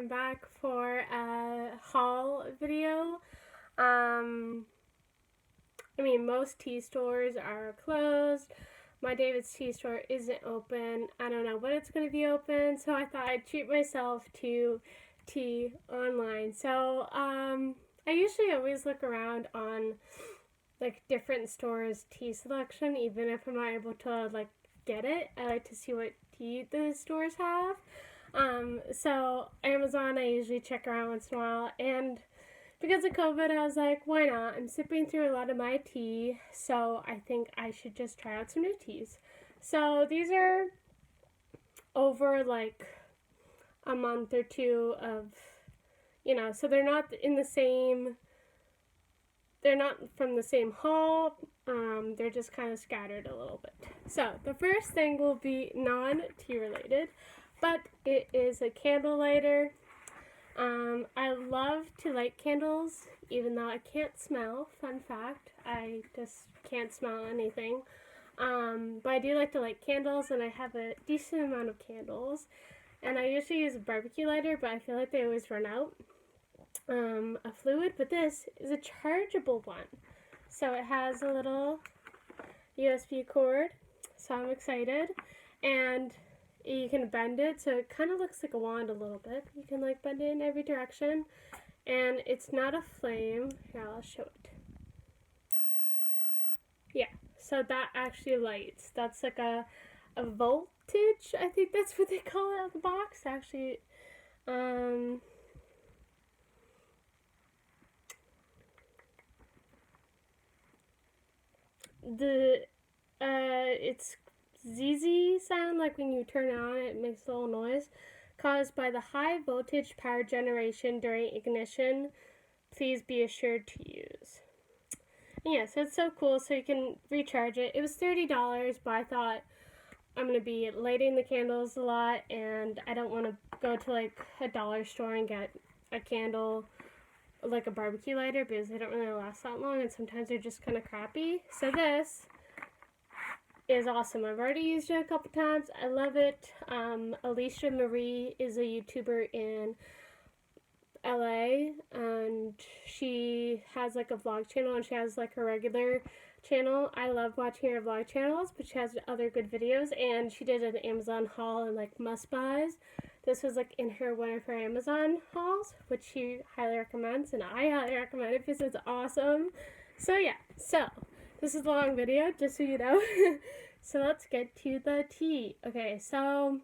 I'm back for a haul video. Most tea stores are closed. My David's Tea Store isn't open. I don't know when it's going to be open, so I thought I'd treat myself to tea online. I usually always look around on different stores' tea selection, even if I'm not able to get it. I like to see what tea the stores have. So Amazon, I usually check around once in a while, and because of COVID, I was like, why not? I'm sipping through a lot of my tea, so I think I should just try out some new teas. So these are over a month or two of, so they're not from the same haul. They're just kind of scattered a little bit. So the first thing will be non-tea related, but it is a candle lighter. I love to light candles, even though I can't smell. Fun fact, I just can't smell anything. But I do like to light candles, and I have a decent amount of candles. And I usually use a barbecue lighter, but I feel like they always run out of fluid. But this is a chargeable one. So it has a little USB cord, so I'm excited. And you can bend it, so it kind of looks like a wand a little bit. You can bend it in every direction, and it's not a flame. Here, I'll show it. Yeah, so that actually lights. That's like a voltage, I think that's what they call it on the box. Actually, it's ZZ sound, like when you turn it on, it makes a little noise, caused by the high voltage power generation during ignition. Please be assured to use. Yeah, so it's so cool, so you can recharge it. It was $30, but I thought I'm going to be lighting the candles a lot, and I don't want to go to a dollar store and get a candle like a barbecue lighter, because they don't really last that long, and sometimes they're just kind of crappy. So this is awesome. I've already used it a couple times. I love it. Alicia Marie is a YouTuber in LA, and she has a vlog channel, and she has her regular channel. I love watching her vlog channels, but she has other good videos, and she did an Amazon haul and must buys. This was in one of her Amazon hauls, which she highly recommends, and I highly recommend it because it's awesome. So yeah, this is a long video, just so you know. So let's get to the tea. Okay, so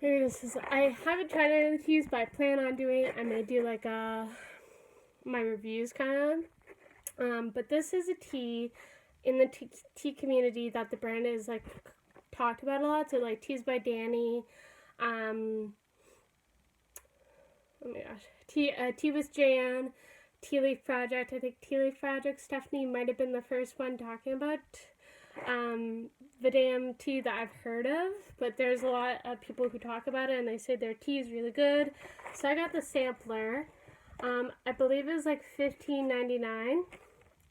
maybe I haven't tried any of the teas, but I plan on doing it. I may do my reviews kind of. But this is a tea in the tea community that the brand is talked about a lot. So Teas by Danny. Oh my gosh. Tea with Jan. Tea Leaf Project. I think Tea Leaf Project, Stephanie might have been the first one talking about Vidam tea that I've heard of, but there's a lot of people who talk about it, and they say their tea is really good. So I got the sampler. I believe it was $15.99,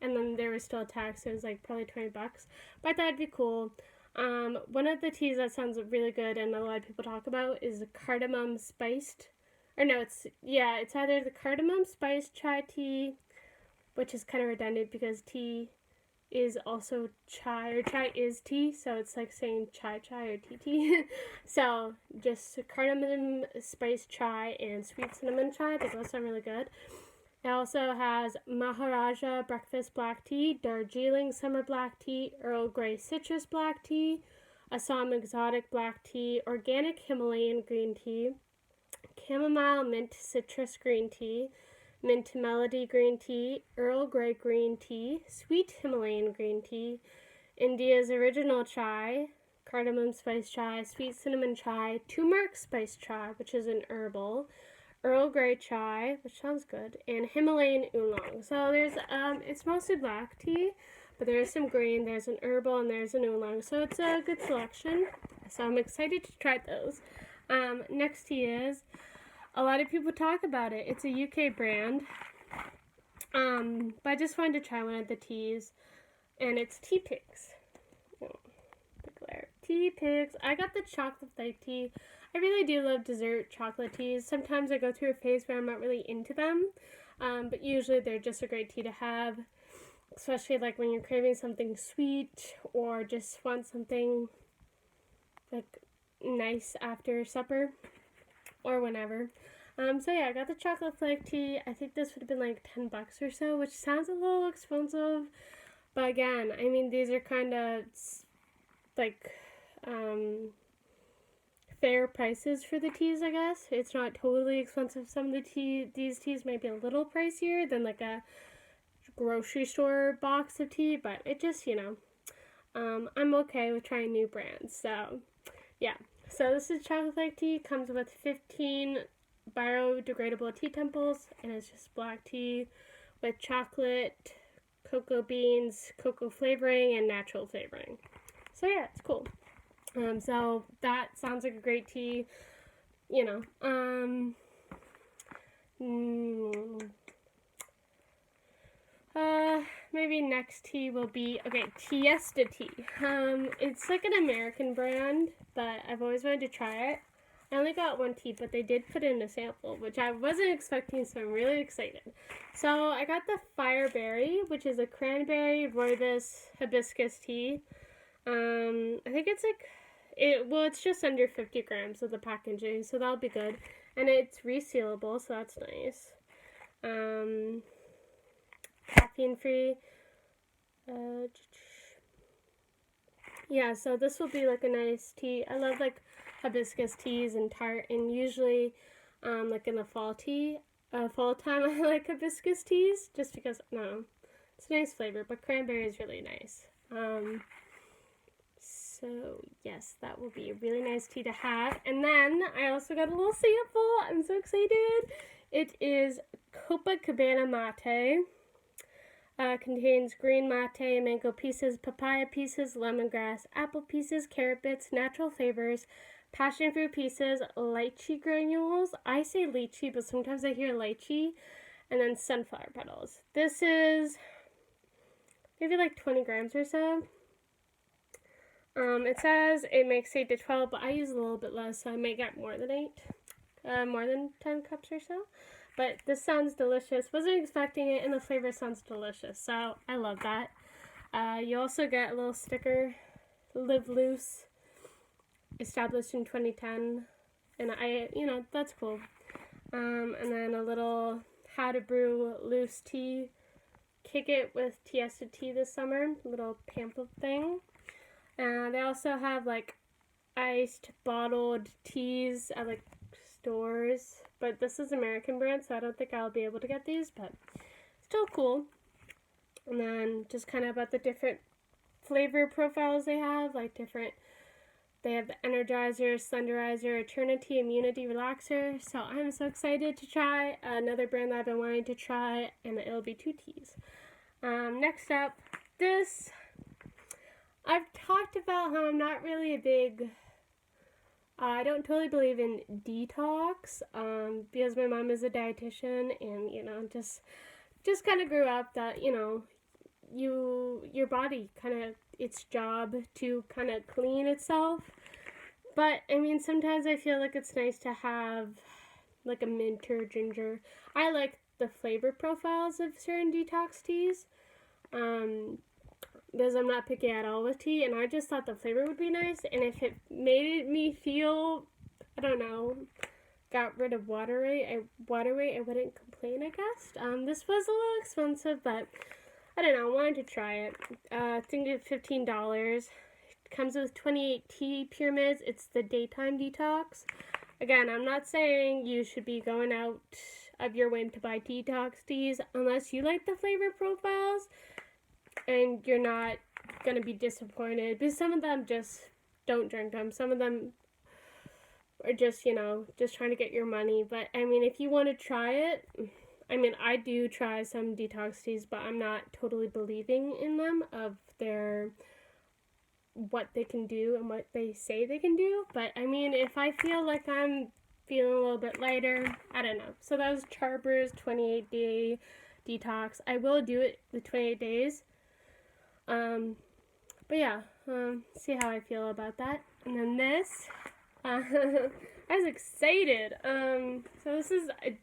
and then there was still a tax, so it was probably $20. But I thought it'd be cool. One of the teas that sounds really good and a lot of people talk about is the cardamom spiced, it's either the cardamom spiced chai tea, which is kind of redundant because tea is also chai, or chai is tea, so it's saying chai or tea. So just cardamom spiced chai and sweet cinnamon chai, they both sound really good. It also has Maharaja breakfast black tea, Darjeeling summer black tea, Earl Grey citrus black tea, Assam exotic black tea, organic Himalayan green tea, chamomile mint citrus green tea, mint melody green tea, Earl Grey green tea, sweet Himalayan green tea, India's original chai, cardamom spice chai, sweet cinnamon chai, turmeric spice chai, which is an herbal, Earl Grey chai, which sounds good, and Himalayan oolong. So there's it's mostly black tea, but there's some green, there's an herbal, and there's an oolong. So it's a good selection. So I'm excited to try those. Next tea is, a lot of people talk about it. It's a UK brand. But I just wanted to try one of the teas, and it's Teapigs. Oh, Tea Pigs. I got the chocolate flake tea. I really do love dessert chocolate teas. Sometimes I go through a phase where I'm not really into them, but usually they're just a great tea to have, especially like when you're craving something sweet or just want something like nice after supper or whenever. So yeah, I got the chocolate flake tea. I think this would have been like $10 or so, which sounds a little expensive, but again, I mean, these are kind of like fair prices for the teas, I guess. It's not totally expensive. Some of these teas might be a little pricier than like a grocery store box of tea, but it just, I'm okay with trying new brands. So yeah, so this is chocolate flake tea. Comes with 15 biodegradable tea temples, and it's just black tea with chocolate, cocoa beans, cocoa flavoring, and natural flavoring. So yeah, it's cool. So that sounds like a great tea. Maybe next tea will be, Tiesta tea. It's like an American brand, but I've always wanted to try it. I only got one tea, but they did put in a sample, which I wasn't expecting, so I'm really excited. So I got the Fireberry, which is a cranberry rooibos hibiscus tea. I think it's it's just under 50 grams of the packaging, so that'll be good. And it's resealable, so that's nice. Caffeine free. Yeah, so this will be like a nice tea. I love like hibiscus teas and tart, and usually like in the fall time I like hibiscus teas just because, no, it's a nice flavor, but cranberry is really nice. So yes, that will be a really nice tea to have. And then I also got a little sample. I'm so excited. It is Copacabana Mate. Contains green mate, mango pieces, papaya pieces, lemongrass, apple pieces, carrot bits, natural flavors, passion fruit pieces, lychee granules. I say lychee, but sometimes I hear lychee. And then sunflower petals. This is maybe like 20 grams or so. It says it makes 8 to 12, but I use a little bit less, so I may get more than 10 cups or so. But this sounds delicious. Wasn't expecting it, and the flavor sounds delicious, so I love that. You also get a little sticker, Live Loose, established in 2010, and that's cool. And then a little How to Brew Loose Tea, Kick It with Tiesta Tea this summer, little pamphlet thing. They also have like iced bottled teas at like stores, but this is American brand, so I don't think I'll be able to get these, but still cool. And then just kind of about the different flavor profiles they have, they have the Energizer, Slenderizer, Eternity, Immunity Relaxer. So I'm so excited to try another brand that I've been wanting to try, and it'll be 2 teas. Next up, I've talked about how I'm not really a big, I don't totally believe in detox, because my mom is a dietitian, and, just kind of grew up that, your body its job to kind of clean itself. But, I mean, sometimes I feel like it's nice to have, like a mint or ginger. I like the flavor profiles of certain detox teas, because I'm not picky at all with tea, and I just thought the flavor would be nice, and if it made me feel, I don't know, got rid of water weight, I wouldn't complain, I guess. This was a little expensive, but I don't know, I wanted to try it. I think it's $15. It comes with 28 tea pyramids. It's the daytime detox. Again, I'm not saying you should be going out of your way to buy detox teas unless you like the flavor profiles and you're not going to be disappointed, because some of them just don't drink them. Some of them are just, just trying to get your money. But, I mean, if you want to try it, I do try some detox teas, but I'm not totally believing in them of what they can do and what they say they can do. But, if I feel like I'm feeling a little bit lighter, I don't know. So that was Charber's 28-day detox. I will do it the 28 days. But yeah, see how I feel about that. And then this, I was excited. So this is, I've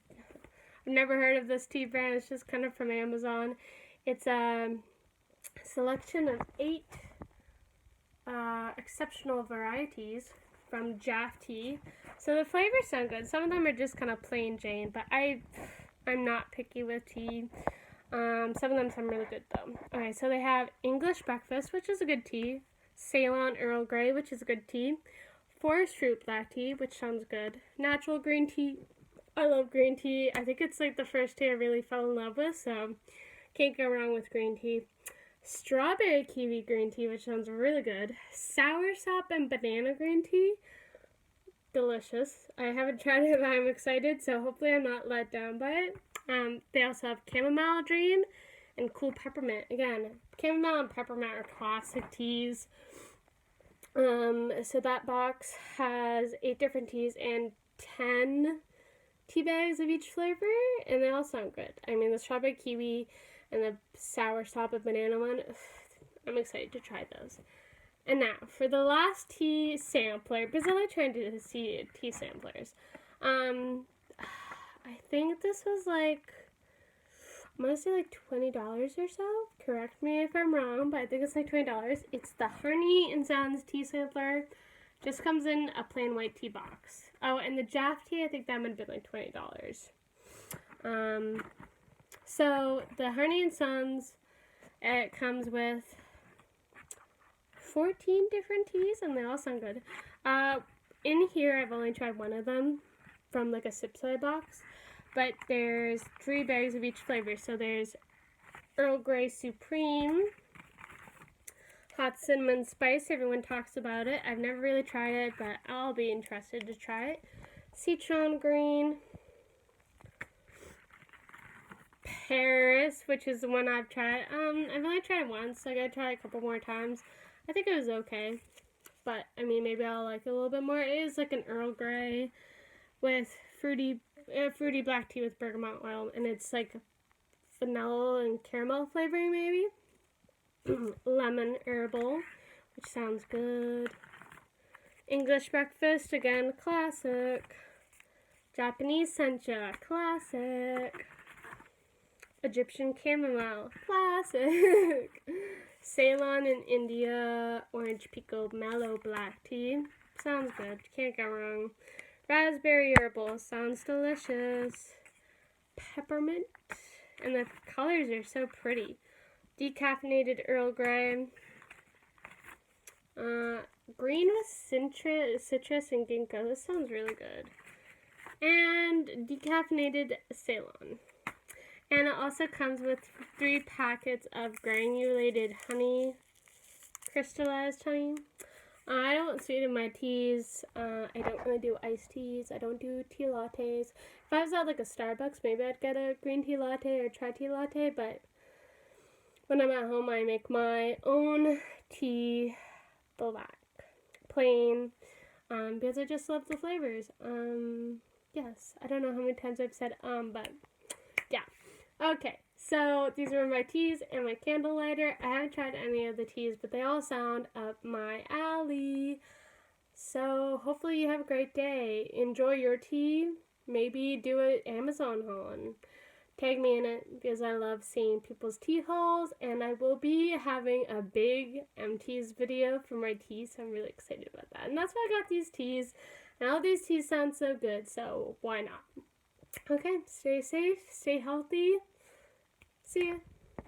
never heard of this tea brand. It's just kind of from Amazon. It's a selection of 8 exceptional varieties from Jaff Tea. So the flavors sound good. Some of them are just kind of plain Jane, but I'm not picky with tea. Some of them sound really good though. Okay, so they have English Breakfast, which is a good tea. Ceylon Earl Grey, which is a good tea. Forest Fruit Black Tea, which sounds good. Natural Green Tea. I love green tea. I think it's like the first tea I really fell in love with, so can't go wrong with green tea. Strawberry Kiwi Green Tea, which sounds really good. Soursop and Banana Green Tea. Delicious. I haven't tried it, but I'm excited, so hopefully I'm not let down by it. They also have Chamomile Dream and Cool Peppermint. Again, chamomile and peppermint are classic teas. So that box has 8 different teas and 10 tea bags of each flavor, and they all sound good. I mean, the strawberry kiwi and the soursop and banana one, I'm excited to try those. And now, for the last tea sampler, because I like trying to see tea samplers. I think this was like, I'm going to say like $20 or so. Correct me if I'm wrong, but I think it's like $20. It's the Honey and Sons tea sampler. Just comes in a plain white tea box. Oh, and the Jaff tea, I think that would have been like $20. So the Honey and Sons, it comes with 14 different teas, and they all sound good. In here, I've only tried one of them from like a sip size box, but there's 3 bags of each flavor. So there's Earl Grey Supreme, Hot Cinnamon Spice. Everyone talks about it. I've never really tried it, but I'll be interested to try it. Citron Green, Paris, which is the one I've tried. I've only tried it once, so I gotta try it a couple more times. I think it was okay, but I mean, maybe I'll like it a little bit more. It is like an Earl Grey with fruity black tea with bergamot oil, and it's like vanilla and caramel flavoring maybe. Lemon herbal, which sounds good. English Breakfast, again, classic. Japanese Sencha, classic. Egyptian Chamomile, classic. Ceylon in India, Orange Pico Mellow Black Tea, sounds good, can't go wrong. Raspberry Herbal, sounds delicious. Peppermint, and the colors are so pretty. Decaffeinated Earl Grey. Green with citrus and ginkgo, this sounds really good. And decaffeinated Ceylon. And it also comes with 3 packets of granulated honey, crystallized honey. I don't sweeten my teas. I don't really do iced teas. I don't do tea lattes. If I was at like a Starbucks, maybe I'd get a green tea latte or chai tea latte, but when I'm at home, I make my own tea black, plain, because I just love the flavors. Yes, I don't know how many times I've said but yeah. Okay, so these are my teas and my candle lighter. I haven't tried any of the teas, but they all sound up my alley. So hopefully you have a great day. Enjoy your tea. Maybe do an Amazon haul and tag me in it, because I love seeing people's tea hauls, and I will be having a big empties video for my tea, so I'm really excited about that. And that's why I got these teas, and all these teas sound so good, so why not? Okay, stay safe, stay healthy. See ya.